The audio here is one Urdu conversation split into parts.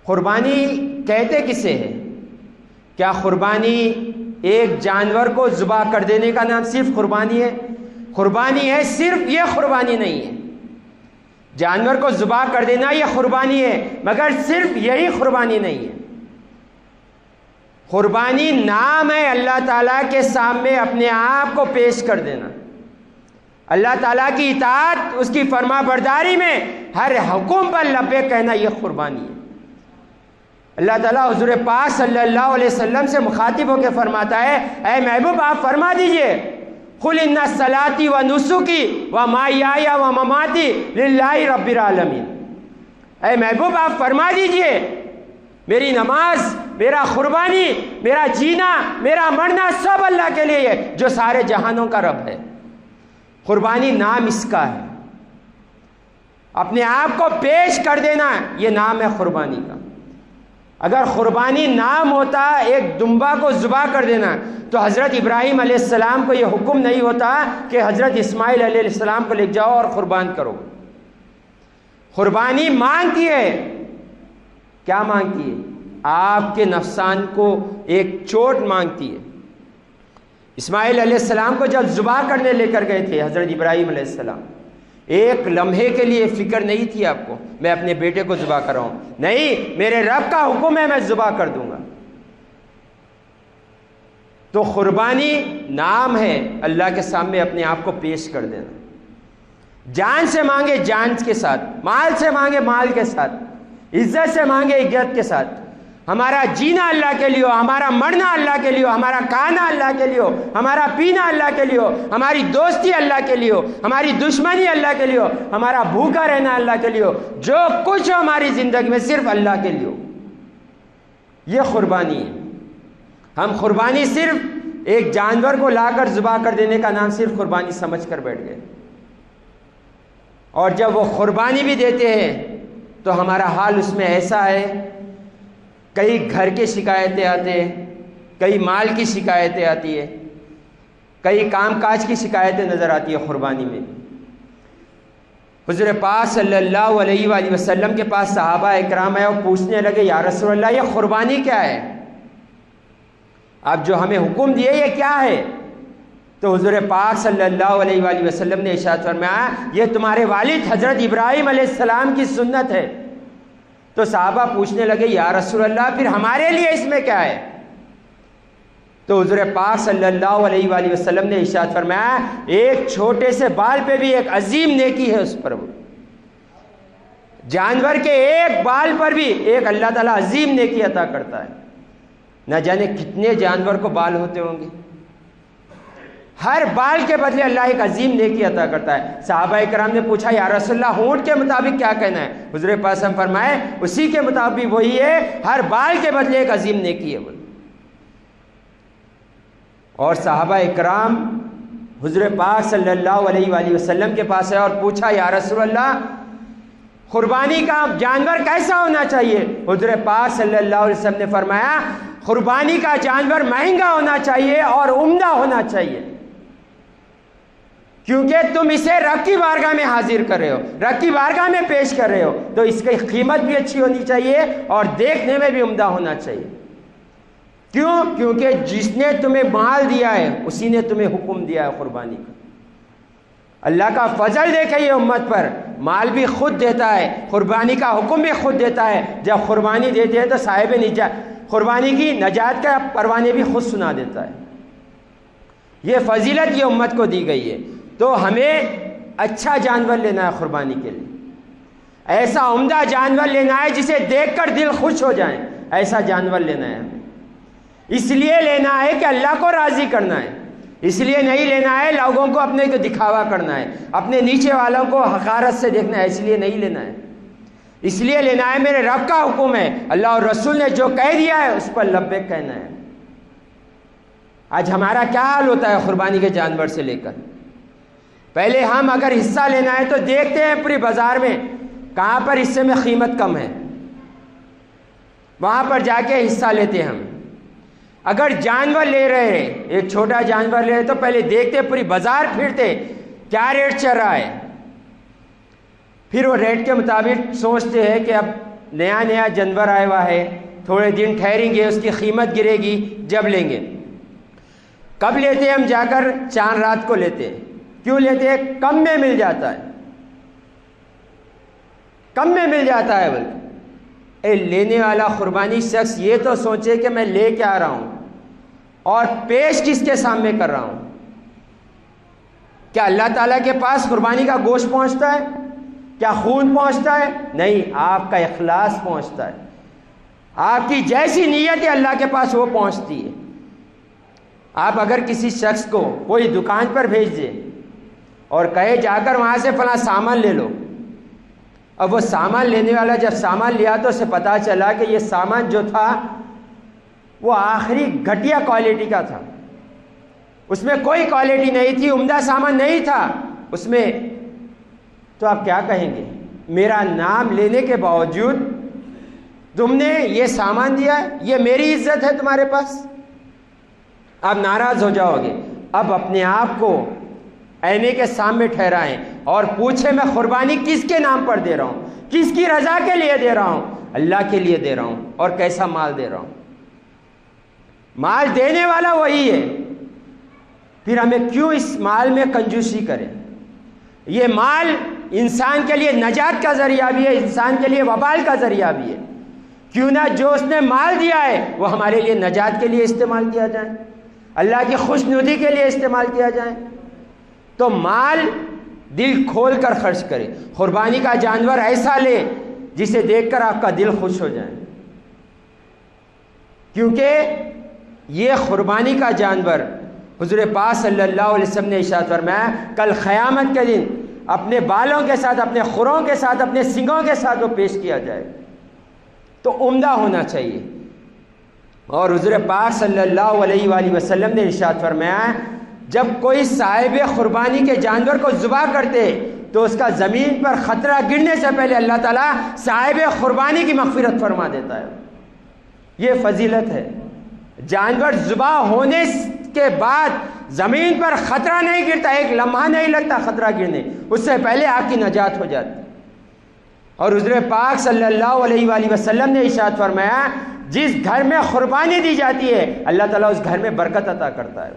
قربانی کہتے کسے ہے؟ کیا قربانی ایک جانور کو ذبح کر دینے کا نام صرف قربانی ہے؟ قربانی ہے صرف یہ قربانی نہیں ہے. جانور کو ذبح کر دینا یہ قربانی ہے، مگر صرف یہی قربانی نہیں ہے. قربانی نام ہے اللہ تعالیٰ کے سامنے اپنے آپ کو پیش کر دینا، اللہ تعالیٰ کی اطاعت، اس کی فرما برداری میں ہر حکم پر لبیک کہنا، یہ قربانی ہے. اللہ تعالیٰ حضور پاک صلی اللہ علیہ وسلم سے مخاطب ہو کے فرماتا ہے، اے محبوب آپ فرما دیجئے قل ان صلاتی و نسکی و محیای و مماتی للہ رب العالمین. اے محبوب آپ فرما دیجئے میری نماز، میرا قربانی، میرا جینا، میرا مرنا سب اللہ کے لیے ہے جو سارے جہانوں کا رب ہے. قربانی نام اس کا ہے، اپنے آپ کو پیش کر دینا یہ نام ہے قربانی کا. اگر قربانی نام ہوتا ایک دمبا کو ذبح کر دینا تو حضرت ابراہیم علیہ السلام کو یہ حکم نہیں ہوتا کہ حضرت اسماعیل علیہ السلام کو لے جاؤ اور قربان کرو. قربانی مانگتی ہے، کیا مانگتی ہے؟ آپ کے نفسان کو ایک چوٹ مانگتی ہے. اسماعیل علیہ السلام کو جب ذبح کرنے لے کر گئے تھے حضرت ابراہیم علیہ السلام، ایک لمحے کے لیے فکر نہیں تھی آپ کو میں اپنے بیٹے کو ذبح کر رہا ہوں، نہیں، میرے رب کا حکم ہے میں ذبح کر دوں گا. تو قربانی نام ہے اللہ کے سامنے اپنے آپ کو پیش کر دینا. جان سے مانگے جان کے ساتھ، مال سے مانگے مال کے ساتھ، عزت سے مانگے عزت کے ساتھ. ہمارا جینا اللہ کے لیے، ہمارا مرنا اللہ کے لیے، ہمارا کھانا اللہ کے لیے، ہمارا پینا اللہ کے لیے، ہماری دوستی اللہ کے لیے، ہماری دشمنی اللہ کے لیے، ہمارا بھوکا رہنا اللہ کے لیے، جو کچھ ہماری زندگی میں صرف اللہ کے لیے. یہ قربانی ہے. ہم قربانی صرف ایک جانور کو لا کر ذبح کر دینے کا نام صرف قربانی سمجھ کر بیٹھ گئے، اور جب وہ قربانی بھی دیتے ہیں تو ہمارا حال اس میں ایسا ہے، کئی گھر کی شکایتیں آتے ہیں، کئی مال کی شکایتیں آتی ہے، کئی کام کاج کی شکایتیں نظر آتی ہے قربانی میں. حضور پاک صلی اللہ علیہ وآلہ وسلم کے پاس صحابہ اکرام آئے اور پوچھنے لگے یا رسول اللہ یہ قربانی کیا ہے؟ آپ جو ہمیں حکم دیے یہ کیا ہے؟ تو حضور پاک صلی اللہ علیہ وآلہ وسلم نے ارشاد فرمایا یہ تمہارے والد حضرت ابراہیم علیہ السلام کی سنت ہے. تو صحابہ پوچھنے لگے یا رسول اللہ پھر ہمارے لیے اس میں کیا ہے؟ تو حضور پاک صلی اللہ علیہ وآلہ وسلم نے ارشاد فرمایا ایک چھوٹے سے بال پہ بھی ایک عظیم نیکی ہے اس پر. جانور کے ایک بال پر بھی ایک اللہ تعالیٰ عظیم نیکی عطا کرتا ہے. نہ جانے کتنے جانور کو بال ہوتے ہوں گے، ہر بال کے بدلے اللہ ایک عظیم نیکی عطا کرتا ہے. صحابہ کرام نے پوچھا یا رسول اللہ اونٹ کے مطابق کیا کہنا ہے؟ حضور پاک ہم فرمائے اسی کے مطابق وہی ہے، ہر بال کے بدلے ایک عظیم نیکی ہے. اور صحابہ کرام حضور پاک صلی اللہ علیہ وآلہ وسلم کے پاس ہے اور پوچھا یا رسول اللہ قربانی کا جانور کیسا ہونا چاہیے؟ حضور پاک صلی اللہ علیہ وسلم نے فرمایا قربانی کا جانور مہنگا ہونا چاہیے اور عمدہ ہونا چاہیے، کیونکہ تم اسے رب کی بارگاہ میں حاضر کر رہے ہو، رب کی بارگاہ میں پیش کر رہے ہو، تو اس کی قیمت بھی اچھی ہونی چاہیے اور دیکھنے میں بھی عمدہ ہونا چاہیے. کیوں؟ کیونکہ جس نے تمہیں مال دیا ہے اسی نے تمہیں حکم دیا ہے قربانی کا. اللہ کا فضل دیکھے یہ امت پر، مال بھی خود دیتا ہے، قربانی کا حکم بھی خود دیتا ہے. جب قربانی دیتے ہیں تو صاحب قربانی کی نجات کا پروانے بھی خود سنا دیتا ہے. یہ فضیلت یہ امت کو دی گئی ہے. تو ہمیں اچھا جانور لینا ہے قربانی کے لیے، ایسا عمدہ جانور لینا ہے جسے دیکھ کر دل خوش ہو جائیں، ایسا جانور لینا ہے ہمیں. اس لیے لینا ہے کہ اللہ کو راضی کرنا ہے، اس لیے نہیں لینا ہے لوگوں کو اپنے کو دکھاوا کرنا ہے، اپنے نیچے والوں کو حقارت سے دیکھنا ہے، اس لیے نہیں لینا ہے. اس لیے لینا ہے میرے رب کا حکم ہے، اللہ اور رسول نے جو کہہ دیا ہے اس پر لبیک کہنا ہے. آج ہمارا کیا حال ہوتا ہے قربانی کے جانور سے لے کر؟ پہلے ہم اگر حصہ لینا ہے تو دیکھتے ہیں پوری بازار میں کہاں پر حصے میں قیمت کم ہے، وہاں پر جا کے حصہ لیتے ہیں. ہم اگر جانور لے رہے ہیں، ایک چھوٹا جانور لے رہے تو پہلے دیکھتے پوری بازار پھرتے کیا ریٹ چل رہا ہے، پھر وہ ریٹ کے مطابق سوچتے ہیں کہ اب نیا نیا جانور آیا ہوا ہے، تھوڑے دن ٹھہریں گے، اس کی قیمت گرے گی جب لیں گے۔ کب لیتے ہم جا کر؟ چاند رات کو لیتے ہیں۔ کیوں لیتے ہیں؟ کم میں مل جاتا ہے، کم میں مل جاتا ہے۔ بلکہ لینے والا قربانی شخص یہ تو سوچے کہ میں لے کے آ رہا ہوں اور پیش کس کے سامنے کر رہا ہوں۔ کیا اللہ تعالیٰ کے پاس قربانی کا گوشت پہنچتا ہے؟ کیا خون پہنچتا ہے؟ نہیں، آپ کا اخلاص پہنچتا ہے۔ آپ کی جیسی نیت ہے اللہ کے پاس وہ پہنچتی ہے۔ آپ اگر کسی شخص کو کوئی دکان پر بھیج دیں اور کہے جا کر وہاں سے فلاں سامان لے لو، اب وہ سامان لینے والا جب سامان لیا تو اسے پتا چلا کہ یہ سامان جو تھا وہ آخری گھٹیا کوالٹی کا تھا، اس میں کوئی کوالٹی نہیں تھی، عمدہ سامان نہیں تھا اس میں، تو آپ کیا کہیں گے؟ میرا نام لینے کے باوجود تم نے یہ سامان دیا ہے، یہ میری عزت ہے تمہارے پاس؟ آپ ناراض ہو جاؤ گے۔ اب اپنے آپ کو آئینے کے سامنے ٹھہرائیں اور پوچھیں میں قربانی کس کے نام پر دے رہا ہوں، کس کی رضا کے لیے دے رہا ہوں؟ اللہ کے لیے دے رہا ہوں، اور کیسا مال دے رہا ہوں؟ مال دینے والا وہی ہے، پھر ہمیں کیوں اس مال میں کنجوسی کریں؟ یہ مال انسان کے لیے نجات کا ذریعہ بھی ہے، انسان کے لیے وبال کا ذریعہ بھی ہے۔ کیوں نہ جو اس نے مال دیا ہے وہ ہمارے لیے نجات کے لیے استعمال کیا جائے، اللہ کی خوشنودی کے لیے استعمال کیا جائے۔ تو مال دل کھول کر خرچ کرے، قربانی کا جانور ایسا لے جسے دیکھ کر آپ کا دل خوش ہو جائے، کیونکہ یہ قربانی کا جانور حضور پاک صلی اللہ علیہ وسلم نے ارشاد فرمایا کل قیامت کے دن اپنے بالوں کے ساتھ، اپنے کھروں کے ساتھ، اپنے سنگوں کے ساتھ وہ پیش کیا جائے، تو عمدہ ہونا چاہیے۔ اور حضور پاک صلی اللہ علیہ وآلہ وسلم نے ارشاد فرمایا جب کوئی صاحب قربانی کے جانور کو ذبح کرتے تو اس کا زمین پر خطرہ گرنے سے پہلے اللہ تعالیٰ صاحب قربانی کی مغفرت فرما دیتا ہے۔ یہ فضیلت ہے، جانور ذبح ہونے کے بعد زمین پر خطرہ نہیں گرتا، ایک لمحہ نہیں لگتا خطرہ گرنے، اس سے پہلے آپ کی نجات ہو جاتی۔ اور حضور پاک صلی اللہ علیہ وآلہ وسلم نے ارشاد فرمایا جس گھر میں قربانی دی جاتی ہے اللہ تعالیٰ اس گھر میں برکت عطا کرتا ہے۔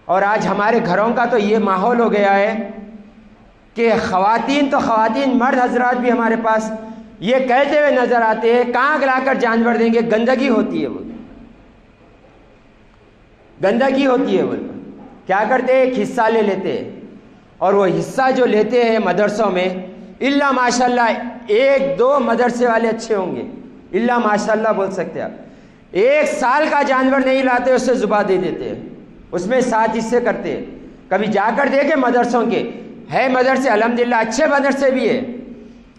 اور آج ہمارے گھروں کا تو یہ ماحول ہو گیا ہے کہ خواتین تو خواتین، مرد حضرات بھی ہمارے پاس یہ کہتے ہوئے نظر آتے ہیں کہاں لا کر جانور دیں گے، گندگی ہوتی ہے، وہ گندگی ہوتی ہے۔ وہ کیا کرتے ہیں؟ ایک حصہ لے لیتے ہیں، اور وہ حصہ جو لیتے ہیں مدرسوں میں، اللہ ماشاءاللہ ایک دو مدرسے والے اچھے ہوں گے، اللہ ماشاءاللہ بول سکتے آپ، 1 سال کا جانور نہیں لاتے، اسے ذبح دے دیتے ہیں، اس میں 7 حصے کرتے ہیں۔ کبھی جا کر دیکھیں مدرسوں کے، ہے مدرسے الحمدللہ اچھے مدرسے بھی ہیں،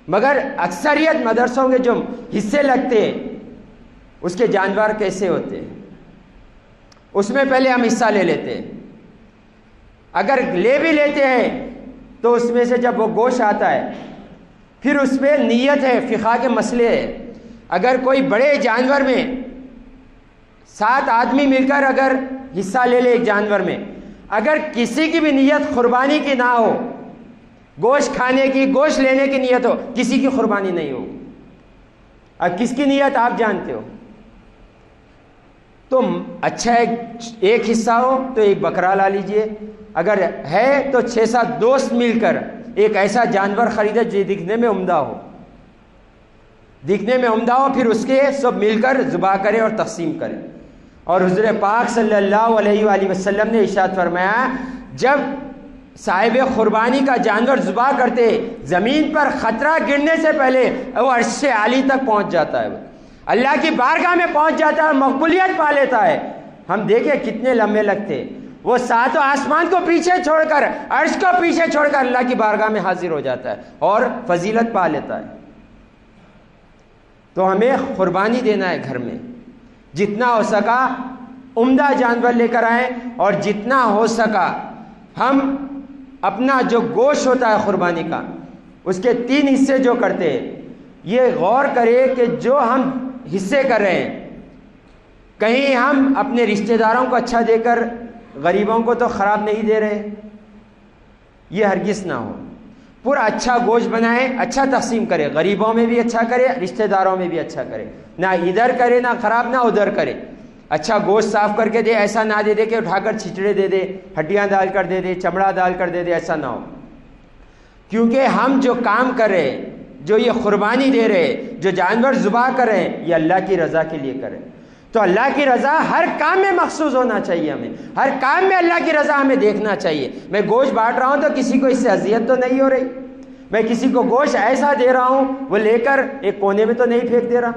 مگر اکثریت مدرسوں کے جو حصے لگتے ہیں اس کے جانور کیسے ہوتے ہیں؟ اس میں پہلے ہم حصہ لے لیتے ہیں، اگر لے بھی لیتے ہیں تو اس میں سے جب وہ گوشت آتا ہے پھر اس میں نیت ہے، فقہ کے مسئلے ہے۔ اگر کوئی بڑے جانور میں 7 آدمی مل کر اگر حصہ لے لے ایک جانور میں، اگر کسی کی بھی نیت قربانی کی نہ ہو، گوشت کھانے کی، گوشت لینے کی نیت ہو، کسی کی قربانی نہیں ہو۔ اب کس کی نیت آپ جانتے ہو، تو اچھا ایک حصہ ہو تو ایک بکرا لا لیجئے، اگر ہے تو 6-7 دوست مل کر ایک ایسا جانور خریدے جو دکھنے میں عمدہ ہو، دکھنے میں عمدہ ہو، پھر اس کے سب مل کر ذبح کرے اور تقسیم کرے۔ اور حضور پاک صلی اللہ علیہ وآلہ وسلم نے ارشاد فرمایا جب صاحب قربانی کا جانور ذبح کرتے زمین پر خطرہ گرنے سے پہلے وہ عرش عالی تک پہنچ جاتا ہے، اللہ کی بارگاہ میں پہنچ جاتا ہے اور مقبولیت پا لیتا ہے۔ ہم دیکھیں کتنے لمبے لگتے، وہ 7 آسمان کو پیچھے چھوڑ کر، عرش کو پیچھے چھوڑ کر اللہ کی بارگاہ میں حاضر ہو جاتا ہے اور فضیلت پا لیتا ہے۔ تو ہمیں قربانی دینا ہے گھر میں، جتنا ہو سکا عمدہ جانور لے کر آئیں، اور جتنا ہو سکا ہم اپنا جو گوشت ہوتا ہے قربانی کا اس کے 3 حصے جو کرتے ہیں، یہ غور کرے کہ جو ہم حصے کر رہے ہیں کہیں ہم اپنے رشتہ داروں کو اچھا دے کر غریبوں کو تو خراب نہیں دے رہے، یہ ہرگز نہ ہو۔ پورا اچھا گوشت بنائے، اچھا تقسیم کرے، غریبوں میں بھی اچھا کرے، رشتہ داروں میں بھی اچھا کرے، نہ ادھر کرے نہ خراب نہ ادھر کرے، اچھا گوشت صاف کر کے دے، ایسا نہ دے دے کہ اٹھا کر چھچڑے دے دے، ہڈیاں ڈال کر دے دے، چمڑا ڈال کر دے دے، ایسا نہ ہو۔ کیونکہ ہم جو کام کر رہے، جو یہ قربانی دے رہے، جو جانور ذبح کر رہے ہیں، یہ اللہ کی رضا کے لیے کریں۔ تو اللہ کی رضا ہر کام میں مخصوص ہونا چاہیے، ہمیں ہر کام میں اللہ کی رضا ہمیں دیکھنا چاہیے۔ میں گوشت بانٹ رہا ہوں تو کسی کو اس سے اذیت تو نہیں ہو رہی، میں کسی کو گوشت ایسا دے رہا ہوں وہ لے کر ایک کونے میں تو نہیں پھینک دے رہا،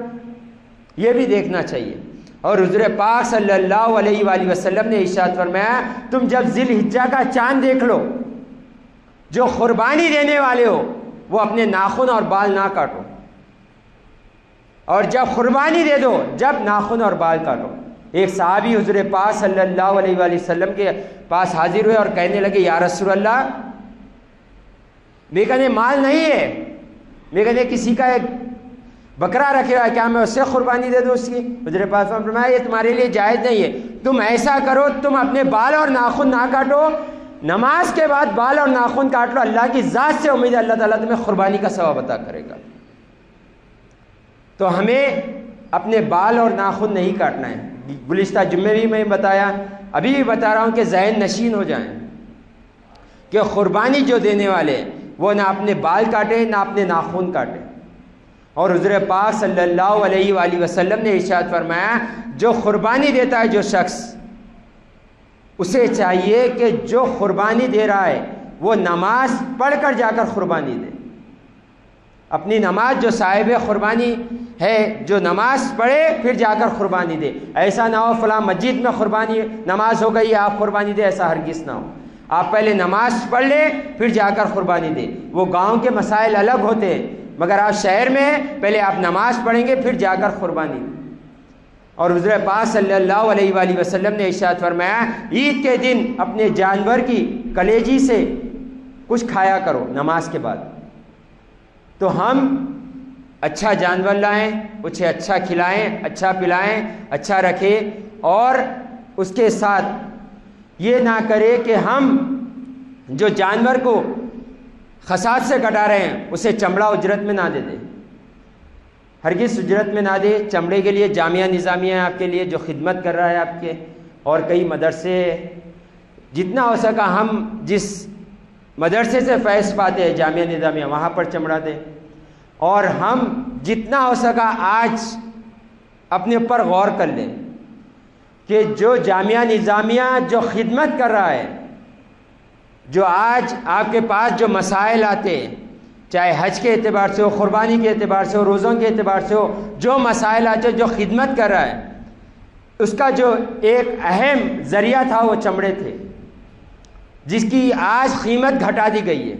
یہ بھی دیکھنا چاہیے۔ اور حضور پاک صلی اللہ علیہ وآلہ وسلم نے ارشاد فرمایا، تم جب ذی الحجہ کا چاند دیکھ لو، جو قربانی دینے والے ہو وہ اپنے ناخن اور بال نہ کاٹو، اور جب قربانی دے دو جب ناخن اور بال کاٹو۔ ایک صحابی حضور پاک صلی اللہ علیہ وآلہ وسلم کے پاس حاضر ہوئے اور کہنے لگے، یا رسول اللہ، میرے کہنے مال نہیں ہے، میرے کہنے کسی کا ایک بکرا رکھے ہوا ہے، کیا میں اس سے قربانی دے دوں اس کی؟ حضور پاک نے فرمایا، یہ تمہارے لیے جائز نہیں ہے، تم ایسا کرو، تم اپنے بال اور ناخن نہ کاٹو، نماز کے بعد بال اور ناخن کاٹ لو، اللہ کی ذات سے امید ہے اللہ تعالیٰ تمہیں قربانی کا ثواب عطا کرے گا۔ تو ہمیں اپنے بال اور ناخن نہیں کاٹنا ہے۔ گزشتہ جمعے بھی میں بتایا، ابھی بھی بتا رہا ہوں کہ ذہن نشین ہو جائیں کہ قربانی جو دینے والے وہ نہ اپنے بال کاٹے نہ اپنے ناخن کاٹے۔ اور حضور پاک صلی اللہ علیہ وآلہ وسلم نے ارشاد فرمایا، جو قربانی دیتا ہے جو شخص، اسے چاہیے کہ جو قربانی دے رہا ہے وہ نماز پڑھ کر جا کر قربانی دے۔ اپنی نماز، جو صاحب قربانی ہے جو نماز پڑھے پھر جا کر قربانی دے۔ ایسا نہ ہو فلاں مسجد میں قربانی نماز ہو گئی آپ قربانی دے، ایسا ہرگز نہ ہو۔ آپ پہلے نماز پڑھ لے پھر جا کر قربانی دے۔ وہ گاؤں کے مسائل الگ ہوتے ہیں، مگر آپ شہر میں ہیں، پہلے آپ نماز پڑھیں گے پھر جا کر قربانی دے۔ اور حضور پاک صلی اللہ علیہ وآلہ وسلم نے ارشاد فرمایا، عید کے دن اپنے جانور کی کلیجی سے کچھ کھایا کرو نماز کے بعد۔ تو ہم اچھا جانور لائیں، اسے اچھا کھلائیں، اچھا پلائیں، اچھا رکھیں، اور اس کے ساتھ یہ نہ کرے کہ ہم جو جانور کو خسات سے کٹا رہے ہیں اسے چمڑا اجرت میں نہ دے دیں، ہرگز اجرت میں نہ دے۔ چمڑے کے لیے جامعہ نظامیہ آپ کے لیے جو خدمت کر رہا ہے آپ کے، اور کئی مدرسے، جتنا ہو سکا ہم جس مدرسے سے فیض پاتے ہیں جامعہ نظامیہ، وہاں پر چمڑا دیں۔ اور ہم جتنا ہو سکا آج اپنے اوپر غور کر لیں کہ جو جامعہ نظامیہ جو خدمت کر رہا ہے، جو آج آپ کے پاس جو مسائل آتے ہیں، چاہے حج کے اعتبار سے ہو، قربانی کے اعتبار سے ہو، روزوں کے اعتبار سے ہو، جو مسائل آتے جو خدمت کر رہا ہے، اس کا جو ایک اہم ذریعہ تھا وہ چمڑے تھے، جس کی آج قیمت گھٹا دی گئی ہے۔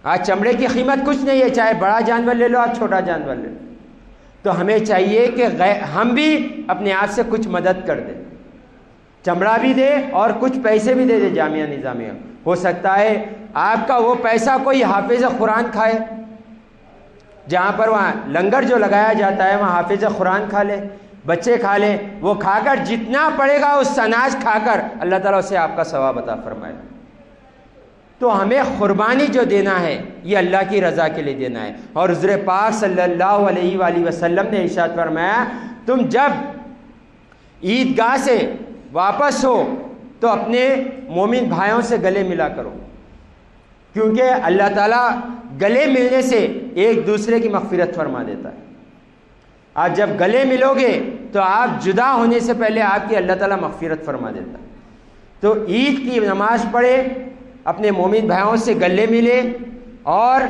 آج چمڑے کی قیمت کچھ نہیں ہے، چاہے بڑا جانور لے لو آپ چھوٹا جانور لے لو۔ تو ہمیں چاہیے کہ ہم بھی اپنے آپ سے کچھ مدد کر دیں، چمڑا بھی دے اور کچھ پیسے بھی دے دے جامعہ نظامیہ۔ ہو سکتا ہے آپ کا وہ پیسہ کوئی حافظ قرآن کھائے، جہاں پر وہاں لنگر جو لگایا جاتا ہے وہاں حافظ قرآن کھا لے، بچے کھا لیں، وہ کھا کر جتنا پڑے گا اس اناج کھا کر اللہ تعالیٰ اسے آپ کا ثواب عطا فرمائے۔ تو ہمیں قربانی جو دینا ہے یہ اللہ کی رضا کے لیے دینا ہے۔ اور حضور پاک صلی اللہ علیہ وآلہ وسلم نے ارشاد فرمایا، تم جب عیدگاہ سے واپس ہو تو اپنے مومن بھائیوں سے گلے ملا کرو، کیونکہ اللہ تعالیٰ گلے ملنے سے ایک دوسرے کی مغفرت فرما دیتا ہے۔ آپ جب گلے ملو گے تو آپ جدا ہونے سے پہلے آپ کی اللہ تعالیٰ مغفرت فرما دیتا ہے۔ تو عید کی نماز پڑھے، اپنے مومن بھائیوں سے گلے ملے، اور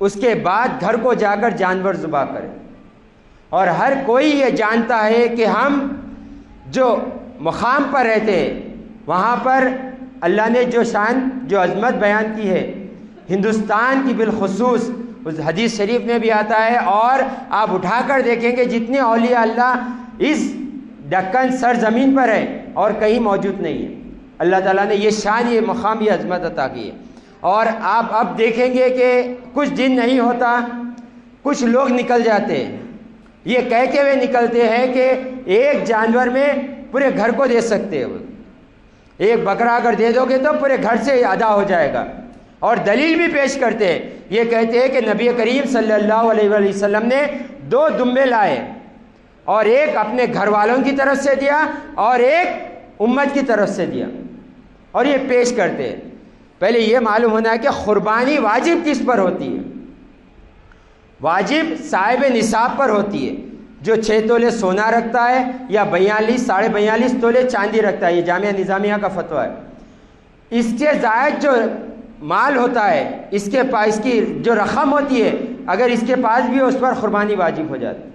اس کے بعد گھر کو جا کر جانور ذبح کرے۔ اور ہر کوئی یہ جانتا ہے کہ ہم جو مقام پر رہتے ہیں وہاں پر اللہ نے جو شان جو عظمت بیان کی ہے، ہندوستان کی بالخصوص اس حدیث شریف میں بھی آتا ہے، اور آپ اٹھا کر دیکھیں گے جتنے اولیاء اللہ اس دکن سرزمین پر ہے اور کہیں موجود نہیں ہے۔ اللہ تعالیٰ نے یہ شان، یہ مقام، یہ عظمت عطا کی ہے۔ اور آپ اب دیکھیں گے کہ کچھ دن نہیں ہوتا کچھ لوگ نکل جاتے ہیں، یہ کہہ کے ہوئے نکلتے ہیں کہ ایک جانور میں پورے گھر کو دے سکتے ہو، ایک بکرا اگر دے دو گے تو پورے گھر سے ادا ہو جائے گا۔ اور دلیل بھی پیش کرتے ہیں. یہ کہتے ہیں کہ نبی کریم صلی اللہ علیہ وآلہ وسلم نے 2 دمبے لائے اور ایک اپنے گھر والوں کی طرف سے دیا اور ایک امت کی طرف سے دیا, اور یہ پیش کرتے ہیں. پہلے یہ معلوم ہونا ہے کہ قربانی واجب کس پر ہوتی ہے. واجب صاحب نصاب پر ہوتی ہے, جو 6 تولے سونا رکھتا ہے یا 42-42.5 تولے چاندی رکھتا ہے. یہ جامعہ نظامیہ کا فتویٰ ہے. اس کے زائد جو مال ہوتا ہے, اس کی جو رقم ہوتی ہے, اگر اس کے پاس بھی ہو اس پر قربانی واجب ہو جاتی ہے.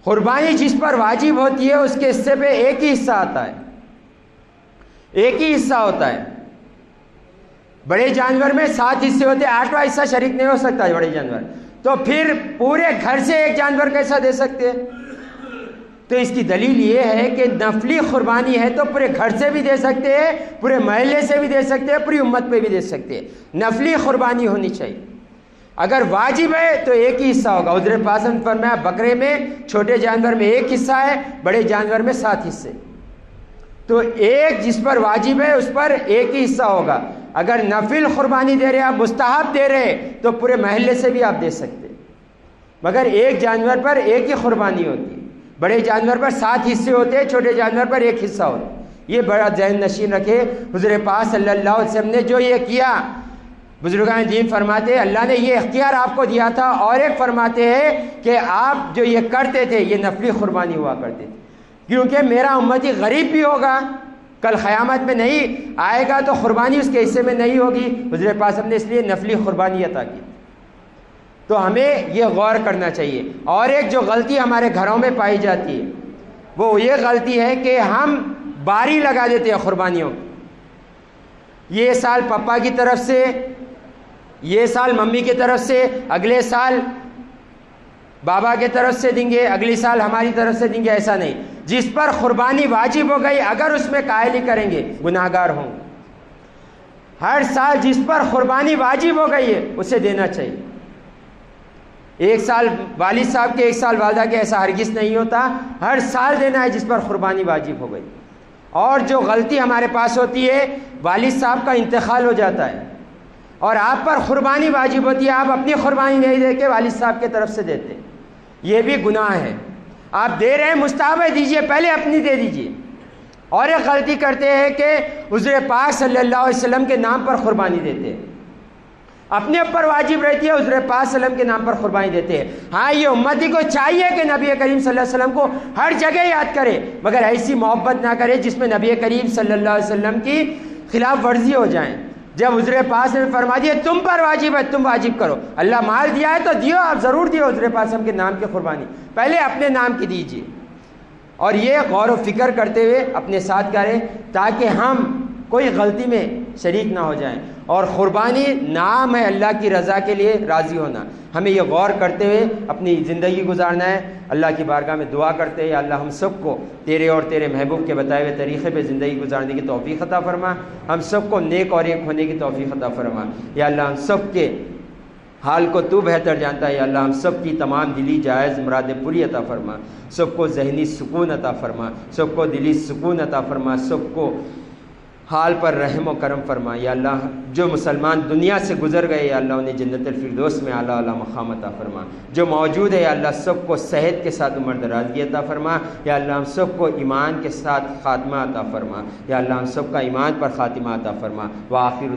قربانی جس پر واجب ہوتی ہے اس کے حصے پہ ایک ہی حصہ آتا ہے, ایک ہی حصہ ہوتا ہے. بڑے جانور میں 7 حصے ہوتے ہیں, 8واں حصہ شریک نہیں ہو سکتا ہے بڑے جانور. تو پھر پورے گھر سے ایک جانور کیسا دے سکتے ہیں؟ تو اس کی دلیل یہ ہے کہ نفلی قربانی ہے تو پورے گھر سے بھی دے سکتے ہیں, پورے محلے سے بھی دے سکتے ہیں, پوری امت پہ بھی دے سکتے ہیں. نفلی قربانی ہونی چاہیے. اگر واجب ہے تو ایک ہی حصہ ہوگا. حضور پاک نے فرمایا بکرے میں, چھوٹے جانور میں 1 حصہ ہے, بڑے جانور میں 7 حصے. تو ایک جس پر واجب ہے اس پر ایک ہی حصہ ہوگا. اگر نفل قربانی دے رہے, آپ مستحب دے رہے, تو پورے محلے سے بھی آپ دے سکتے, مگر ایک جانور پر ایک ہی قربانی ہوتی ہے. بڑے جانور پر 7 حصے ہوتے ہیں, چھوٹے جانور پر 1 حصہ ہوتا ہے. یہ بڑا ذہن نشین رکھے. حضور پاک صلی اللہ علیہ وسلم نے جو یہ کیا, بزرگان دین فرماتے ہیں اللہ نے یہ اختیار آپ کو دیا تھا, اور ایک فرماتے ہیں کہ آپ جو یہ کرتے تھے یہ نفلی قربانی ہوا کرتے تھے, کیونکہ میرا امتی غریب بھی ہوگا, کل قیامت میں نہیں آئے گا تو قربانی اس کے حصے میں نہیں ہوگی. حضور پاک نے اس لیے نفلی قربانی عطا کی. تو ہمیں یہ غور کرنا چاہیے. اور ایک جو غلطی ہمارے گھروں میں پائی جاتی ہے وہ یہ غلطی ہے کہ ہم باری لگا دیتے ہیں قربانیوں. یہ سال پپا کی طرف سے, یہ سال ممی کی طرف سے, اگلے سال بابا کی طرف سے دیں گے, اگلی سال ہماری طرف سے دیں گے. ایسا نہیں. جس پر قربانی واجب ہو گئی اگر اس میں قائلی کریں گے گناہگار ہوں. ہر سال جس پر قربانی واجب ہو گئی ہے اسے دینا چاہیے. 1 سال والد صاحب کے 1 سال والدہ کے, ایسا ہرگز نہیں ہوتا. ہر سال دینا ہے جس پر قربانی واجب ہو گئی. اور جو غلطی ہمارے پاس ہوتی ہے, والد صاحب کا انتقال ہو جاتا ہے اور آپ پر قربانی واجب ہوتی ہے, آپ اپنی قربانی نہیں دے کے والد صاحب کی طرف سے دیتے, یہ بھی گناہ ہے. آپ دے رہے ہیں مستحب ہے, دیجئے, پہلے اپنی دے دیجئے. اور ایک غلطی کرتے ہیں کہ حضور پاک صلی اللہ علیہ وسلم کے نام پر قربانی دیتے ہیں. اپنے اوپر واجب رہتی ہے, حضور پاک صلی اللہ علیہ وسلم کے نام پر قربانی دیتے ہیں. ہاں یہ امتی کو چاہیے کہ نبی کریم صلی اللہ علیہ وسلم کو ہر جگہ یاد کرے, مگر ایسی محبت نہ کرے جس میں نبی کریم صلی اللہ علیہ وسلم کی خلاف ورزی ہو جائیں. جب حضور پاک نے فرما دیا تم پر واجب ہے, تم واجب کرو. اللہ مال دیا ہے تو دیو, آپ ضرور دیو حضور پاک کے نام کی قربانی, پہلے اپنے نام کی دیجیے. اور یہ غور و فکر کرتے ہوئے اپنے ساتھ کریں تاکہ ہم کوئی غلطی میں شریک نہ ہو جائیں. اور قربانی نام ہے اللہ کی رضا کے لیے راضی ہونا. ہمیں یہ غور کرتے ہوئے اپنی زندگی گزارنا ہے. اللہ کی بارگاہ میں دعا کرتے ہیں, یا اللہ ہم سب کو تیرے اور تیرے محبوب کے بتائے ہوئے طریقے پہ زندگی گزارنے کی توفیق عطا فرما. ہم سب کو نیک اور ایک ہونے کی توفیق عطا فرما. یا اللہ ہم سب کے حال کو تو بہتر جانتا ہے. یا اللہ ہم سب کی تمام دلی جائز مرادیں پوری عطا فرما. سب کو ذہنی سکون عطا فرما, سب کو دلی سکون عطا فرما, سب کو حال پر رحم و کرم فرما. یا اللہ جو مسلمان دنیا سے گزر گئے, یا اللہ انہیں جنت الفردوس میں اعلیٰ اعلیٰ مقام عطا فرما. جو موجود ہے یا اللہ سب کو صحت کے ساتھ عمر درازگی عطا فرما. یا اللہ ہم سب کو ایمان کے ساتھ خاتمہ عطا فرما. یا اللہ ہم سب کا ایمان پر خاتمہ عطا فرما. وآخر